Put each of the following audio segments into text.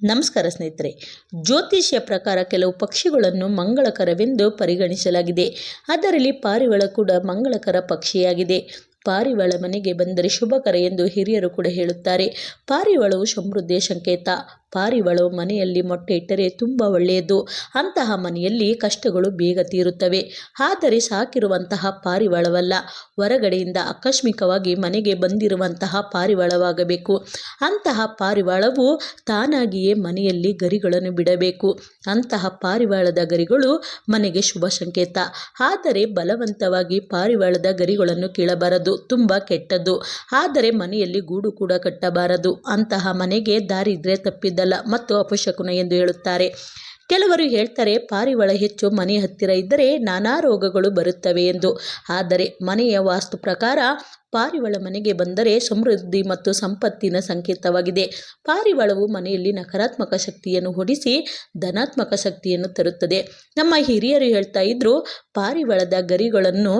ನಮಸ್ಕಾರ ಸ್ನೇಹಿತರೆ, ಜ್ಯೋತಿಷ್ಯ ಪ್ರಕಾರ ಕೆಲವು ಪಕ್ಷಿಗಳನ್ನು ಮಂಗಳಕರವೆಂದು ಪರಿಗಣಿಸಲಾಗಿದೆ. ಅದರಲ್ಲಿ ಪಾರಿವಾಳ ಕೂಡ ಮಂಗಳಕರ ಪಕ್ಷಿಯಾಗಿದೆ. ಪಾರಿವಾಳ ಮನೆಗೆ ಬಂದರೆ ಶುಭಕರ ಎಂದು ಹಿರಿಯರು ಕೂಡ ಹೇಳುತ್ತಾರೆ. ಪಾರಿವಾಳವು ಸಮೃದ್ಧಿಯ ಸಂಕೇತ. ಪಾರಿವಾಳವು ಮನೆಯಲ್ಲಿ ಮೊಟ್ಟೆ ಇಟ್ಟರೆ ತುಂಬ ಒಳ್ಳೆಯದು. ಅಂತಹ ಮನೆಯಲ್ಲಿ ಕಷ್ಟಗಳು ಬೇಗ ತೀರುತ್ತವೆ. ಆದರೆ ಸಾಕಿರುವಂತಹ ಪಾರಿವಾಳವಲ್ಲ, ಹೊರಗಡೆಯಿಂದ ಆಕಸ್ಮಿಕವಾಗಿ ಮನೆಗೆ ಬಂದಿರುವಂತಹ ಪಾರಿವಾಳವಾಗಬೇಕು. ಅಂತಹ ಪಾರಿವಾಳವು ತಾನಾಗಿಯೇ ಮನೆಯಲ್ಲಿ ಗರಿಗಳನ್ನು ಬಿಡಬೇಕು. ಅಂತಹ ಪಾರಿವಾಳದ ಗರಿಗಳು ಮನೆಗೆ ಶುಭ ಸಂಕೇತ. ಆದರೆ ಬಲವಂತವಾಗಿ ಪಾರಿವಾಳದ ಗರಿಗಳನ್ನು ಕೀಳಬಾರದು, ತುಂಬ ಕೆಟ್ಟದ್ದು. ಆದರೆ ಮನೆಯಲ್ಲಿ ಗೂಡು ಕೂಡ ಕಟ್ಟಬಾರದು. ಅಂತಹ ಮನೆಗೆ ದಾರಿದ್ರ್ಯ ತಪ್ಪಿದ್ದಲ್ಲ ಮತ್ತು ಅಪಶಕುನ ಎಂದು ಹೇಳುತ್ತಾರೆ. ಕೆಲವರು ಹೇಳ್ತಾರೆ ಪಾರಿವಾಳ ಹೆಚ್ಚು ಮನೆ ಹತ್ತಿರ ಇದ್ದರೆ ನಾನಾ ರೋಗಗಳು ಬರುತ್ತವೆ ಎಂದು. ಆದರೆ ಮನೆಯ ವಾಸ್ತು ಪ್ರಕಾರ ಪಾರಿವಾಳ ಮನೆಗೆ ಬಂದರೆ ಸಮೃದ್ಧಿ ಮತ್ತು ಸಂಪತ್ತಿನ ಸಂಕೇತವಾಗಿದೆ. ಪಾರಿವಾಳವು ಮನೆಯಲ್ಲಿ ನಕಾರಾತ್ಮಕ ಶಕ್ತಿಯನ್ನು ಹೊಡಿಸಿ ಧನಾತ್ಮಕ ಶಕ್ತಿಯನ್ನು ತರುತ್ತದೆ. ನಮ್ಮ ಹಿರಿಯರು ಹೇಳ್ತಾ ಇದ್ರು, ಪಾರಿವಾಳದ ಗರಿಗಳನ್ನು,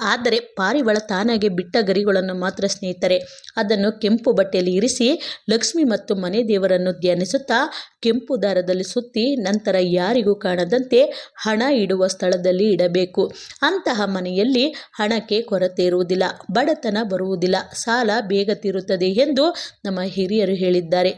ಆದರೆ ಪಾರಿವಾಳ ತಾನಾಗೆ ಬಿಟ್ಟ ಗರಿಗಳನ್ನು ಮಾತ್ರ ಸ್ನೇಹಿತರೆ, ಅದನ್ನು ಕೆಂಪು ಬಟ್ಟೆಯಲ್ಲಿ ಇರಿಸಿ ಲಕ್ಷ್ಮಿ ಮತ್ತು ಮನೆ ದೇವರನ್ನು ಧ್ಯಾನಿಸುತ್ತಾ ಕೆಂಪು ದಾರದಲ್ಲಿ ಸುತ್ತಿ ನಂತರ ಯಾರಿಗೂ ಕಾಣದಂತೆ ಹಣ ಇಡುವ ಸ್ಥಳದಲ್ಲಿ ಇಡಬೇಕು. ಅಂತಹ ಮನೆಯಲ್ಲಿ ಹಣಕ್ಕೆ ಕೊರತೆ ಇರುವುದಿಲ್ಲ, ಬಡತನ ಬರುವುದಿಲ್ಲ, ಸಾಲ ಬೇಗ ತೀರುತ್ತದೆ ಎಂದು ನಮ್ಮ ಹಿರಿಯರು ಹೇಳಿದ್ದಾರೆ.